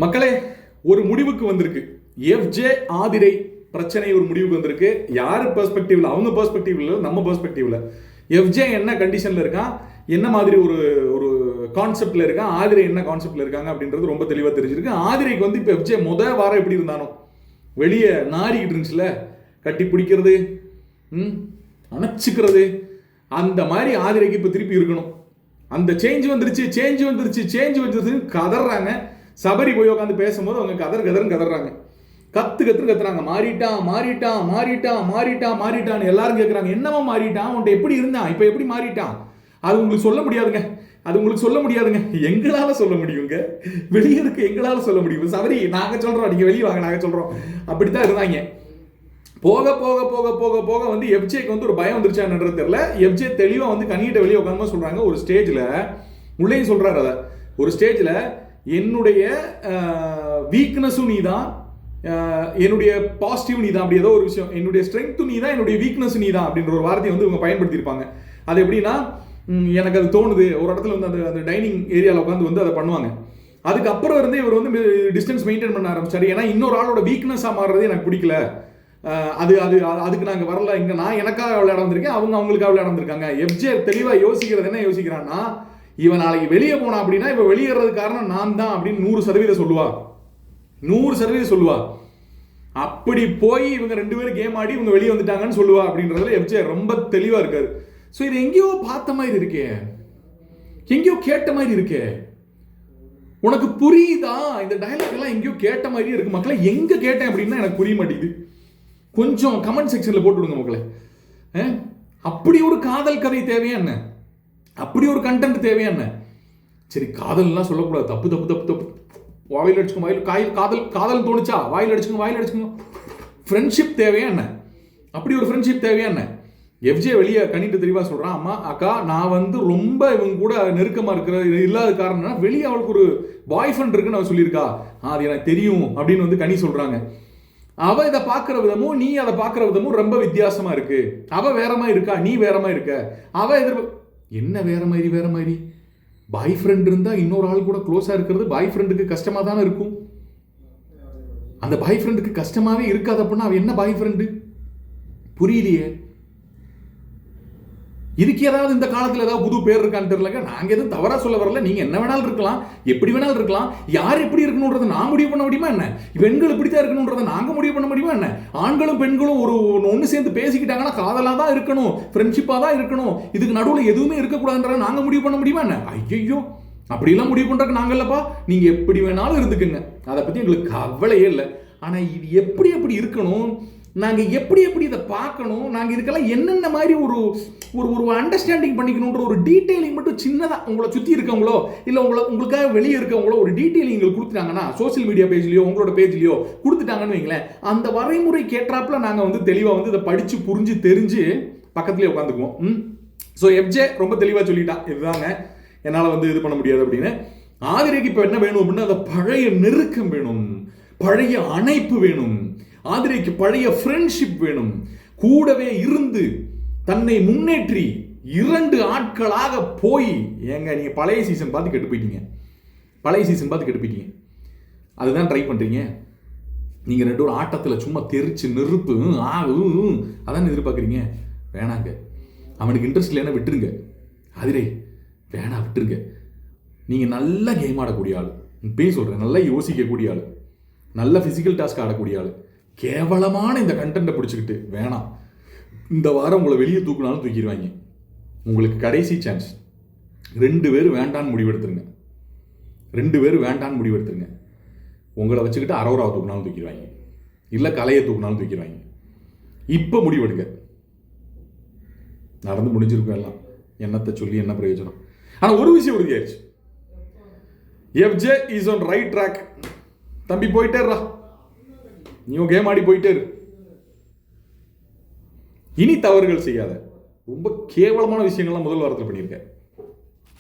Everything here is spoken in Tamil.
மக்களே, ஒரு முடிவுக்கு வந்திருக்கு. எஃப்ஜே ஆதிரை பிரச்சனை ஒரு முடிவுக்கு வந்திருக்கு. யார் பெர்ஸ்பெக்டிவ்ல, அவங்க பெர்ஸ்பெக்டிவ்ல, நம்ம பெர்ஸ்பெக்டிவ்ல எஃப்ஜே என்ன கண்டிஷன்ல இருக்கான், என்ன மாதிரி ஒரு ஒரு கான்செப்ட்ல இருக்கான், ஆதிரை என்ன கான்செப்ட்ல இருக்காங்க அப்படின்றது ரொம்ப தெளிவாக தெரிஞ்சிருக்கு. ஆதிரைக்கு வந்து இப்போ எஃப்ஜே வாரம் எப்படி இருந்தானோ வெளியே நாரிக்கிட்டு இருந்துச்சுல, கட்டி பிடிக்கிறது, அணைச்சிக்கிறது, அந்த மாதிரி ஆதிரைக்கு இப்போ திருப்பி இருக்கணும். அந்த சேஞ்ச் வந்துருச்சு கதறாங்க. சபரி போய் உட்காந்து பேசும்போது அவங்க கதறாங்க, கத்துறாங்க. மாறிட்டான் எல்லாரும் கேட்குறாங்க, என்னவா மாறிட்டான், உன்ட்ட எப்படி இருந்தான், இப்போ எப்படி மாறிட்டான்? அது உங்களுக்கு சொல்ல முடியாதுங்க. எங்களால சொல்ல முடியுங்க, வெளியே இருக்க எங்களால சொல்ல முடியும். சபரி நாங்க சொல்றோம், நீங்க வெளியே வாங்க, நாங்க சொல்றோம். அப்படித்தான் இருந்தாங்க. போக போக போக போக போக வந்து எஃப்ஜேக்கு வந்து ஒரு பயம் வந்துருச்சான்றது தெரியல. எஃப்ஜே தெளிவா வந்து கனிகிட்ட வெளியே உட்காந்து சொல்றாங்க. ஒரு ஸ்டேஜ்ல உள்ளேயும் சொல்றாரு, அதை ஒரு ஸ்டேஜ்ல என்னுடைய வீக்னஸும் நீ தான், என்னுடைய பாசிட்டிவ் நீ தான், அப்படி ஏதோ ஒரு விஷயம், என்னுடைய ஸ்ட்ரென்த்தும் நீ தான், என்னுடைய வீக்னஸ் நீ தான் அப்படின்ற ஒரு வார்த்தையை வந்து இவங்க பயன்படுத்தியிருப்பாங்க. அது எப்படின்னா, எனக்கு அது தோணுது, ஒரு இடத்துல வந்து அந்த டைனிங் ஏரியாவில் உட்காந்து வந்து அதை பண்ணுவாங்க. அதுக்கப்புறம் இருந்து இவர் வந்து டிஸ்டன்ஸ் மெயின்டைன் பண்ண ஆரம்பிச்சாரு. ஏன்னா இன்னொரு ஆளோட வீக்னஸாக மாறுறது எனக்கு பிடிக்கல. அதுக்கு நாங்கள் வரல, இங்கே நான் எனக்காக விளையாட வந்திருக்கேன், அவங்க அவங்களுக்காக விளையாட வந்திருக்காங்க. எஃப்ஜே தெளிவாக யோசிக்கிறது என்ன யோசிக்கிறான்னா, இவன் நாளைக்கு வெளியே போனா அப்படின்னா இவன் வெளியேறது காரணம் நான் தான் அப்படின்னு 100% சொல்லுவா. அப்படி போய் இவங்க 2 பேரும் கேம் ஆடி இவங்க வெளியே வந்துட்டாங்கன்னு சொல்லுவா அப்படின்றதுல எஃப்ஜே ரொம்ப தெளிவா இருக்காரு. ஸோ இது எங்கேயோ பார்த்த மாதிரி இருக்கே, எங்கேயோ கேட்ட மாதிரி இருக்கே, உனக்கு புரியுதா? இந்த டயலாக் எல்லாம் எங்கேயோ கேட்ட மாதிரி இருக்கு. மக்களை எங்க கேட்டேன் அப்படின்னா எனக்கு புரிய மாட்டேங்குது. கொஞ்சம் கமெண்ட் செக்ஷன்ல போட்டு விடுங்க மக்களே. அப்படி ஒரு காதல் கதை தேவையா என்ன, அப்படி ஒரு கண்டென்ட் தேவையா என்ன? சரி, காதல்லாம் சொல்லக்கூடாது, தப்பு தப்பு தப்பு தப்பு. வாயில் அடிச்சுக்கோங்க, காதல் தோணுச்சா வாயில் அடிச்சுக்கோங்க. ஃப்ரெண்ட்ஷிப் தேவையா என்ன? அப்படி ஒரு ஃப்ரெண்ட்ஷிப் தேவையா என்ன? எஃப்ஜே வெளியே கணிட்டு தெளிவா சொல்றான், அம்மா அக்கா நான் வந்து ரொம்ப இவங்க கூட நெருக்கமா இருக்கிற இல்லாத காரணம்னா வெளியே அவளுக்கு ஒரு பாய் ஃப்ரெண்ட் இருக்குன்னு அவ சொல்லியிருக்கா, அது எனக்கு தெரியும் அப்படின்னு வந்து கனி சொல்றாங்க. அவ இதை பார்க்குற விதமும் நீ அதை பார்க்குற விதமும் ரொம்ப வித்தியாசமா இருக்கு. அவ வேற மாதிரி இருக்கா, நீ வேற மாதிரி இருக்க. அவ என்ன வேற மாதிரி? பாய் ஃப்ரெண்ட் இருந்தா இன்னொரு ஆள் கூட க்ளோஸா இருக்கிறது பாய் ஃப்ரெண்டுக்கு கஷ்டமா தானே இருக்கும். அந்த பாய் ஃப்ரெண்டுக்கு கஷ்டமாவே இருக்காது அப்படின்னா அவ என்ன பாய் ஃப்ரெண்டு? புரியலையே. இதுக்கு ஏதாவது இந்த காலத்தில் ஏதாவது புது பேர் இருக்கான்னு தெரியலங்க. நாங்கள் எதுவும் தவறாக சொல்ல வரல. நீங்கள் என்ன வேணாலும் இருக்கலாம், எப்படி வேணாலும் இருக்கலாம். யார் எப்படி இருக்கணுன்றதை நான் முடிவு பண்ண முடியுமா என்ன? பெண்கள் இப்படித்தான் இருக்கணுன்றதை நாங்கள் முடிவு பண்ண முடியுமா என்ன? ஆண்களும் பெண்களும் ஒன்று சேர்ந்து பேசிக்கிட்டாங்கன்னா காதலாக தான் இருக்கணும், ஃப்ரெண்ட்ஷிப்பாக தான் இருக்கணும், இதுக்கு நடுவில் எதுவுமே இருக்கக்கூடாதுன்றதை நாங்கள் முடிவு பண்ண முடியுமா என்ன? ஐயோ, அப்படிலாம் முடிவு பண்ணுறதுக்கு நாங்கள் இல்லைப்பா, நீங்கள் எப்படி வேணாலும் இருந்துக்குங்க, அதை பற்றி எங்களுக்கு கவலையே இல்லை. ஆனால் இது எப்படி இருக்கணும், நாங்கள் எப்படி இதை பார்க்கணும், நாங்கள் இதுக்கெல்லாம் என்னென்ன மாதிரி ஒரு ஒரு அண்டர்ஸ்டாண்டிங் பண்ணிக்கணுன்ற ஒரு டீட்டெயிலிங் மட்டும் சின்னதாக உங்களை சுற்றி இருக்கவங்களோ இல்லை உங்களுக்காக வெளியே இருக்கவங்களோ ஒரு டீட்டெயிலிங் எங்களுக்கு கொடுத்துட்டாங்கன்னா, சோசியல் மீடியா பேஜ்லையோ உங்களோட பேஜ்லையோ கொடுத்துட்டாங்கன்னு வைங்களேன், அந்த வரைமுறை கேட்டாப்புல நாங்கள் வந்து தெளிவாக வந்து இதை படித்து புரிஞ்சு தெரிஞ்சு பக்கத்துலேயே உட்காந்துக்குவோம். ஸோ எஃப்ஜே ரொம்ப தெளிவாக சொல்லிட்டான், இதுதாங்க என்னால் வந்து இது பண்ண முடியாது அப்படின்னு. ஆதிரைக்கு இப்போ என்ன வேணும் அப்படின்னா, அந்த பழைய நெருக்கம் வேணும், பழைய அணைப்பு வேணும், ஆதிரைக்கு பழைய ஃப்ரெண்ட்ஷிப் வேணும். கூடவே இருந்து தன்னை முன்னேற்றி 2 ஆட்களாக போய், ஏங்க நீங்க பழைய சீசன் பார்த்து கெட்டு போயிட்டீங்க, அதுதான் ட்ரை பண்றீங்க. நீங்க 2 ஒரு ஆட்டத்தில் சும்மா தெரிச்சு நெருப்பு அதான் எதிர்பார்க்குறீங்க. வேணாங்க, அவனுக்கு இன்ட்ரெஸ்ட் இல்லைன்னா விட்டுருங்க. ஆதிரை வேணா, விட்டுருங்க. நீங்க நல்லா கேம் ஆடக்கூடிய ஆள், இப்பயும் சொல்றேன், நல்லா யோசிக்கக்கூடிய ஆள், நல்ல பிசிக்கல் டாஸ்க் ஆடக்கூடிய ஆள். கேவலமான இந்த கண்டென்ட்டை பிடிச்சிக்கிட்டு வேணாம், இந்த வாரம் உங்களை வெளியே தூக்குனாலும் தூக்கிடுவாங்க. உங்களுக்கு கடைசி சான்ஸ். 2 பேர் வேண்டான்னு முடிவெடுத்துருங்க. உங்களை வச்சுக்கிட்டு அரோராவை தூக்குனாலும் தூக்கிடுவாங்க, இல்லை கலையை தூக்குனாலும் தூக்கிடுவாங்க. இப்போ முடிவெடுங்க. நடந்து முடிஞ்சிருக்கும் எல்லாம், என்னத்தை சொல்லி என்ன பிரயோஜனம்? ஆனால் ஒரு விஷயம் உறுதியாயிருச்சு, FJ is on right track. தம்பி போயிட்டேரா, நீ கேம் ஆடி போயிட்டே இரு, இனி தவறுகள் செய்யாத. ரொம்ப கேவலமான விஷயங்கள்லாம் முதல் வாரத்தில் பண்ணியிருக்க.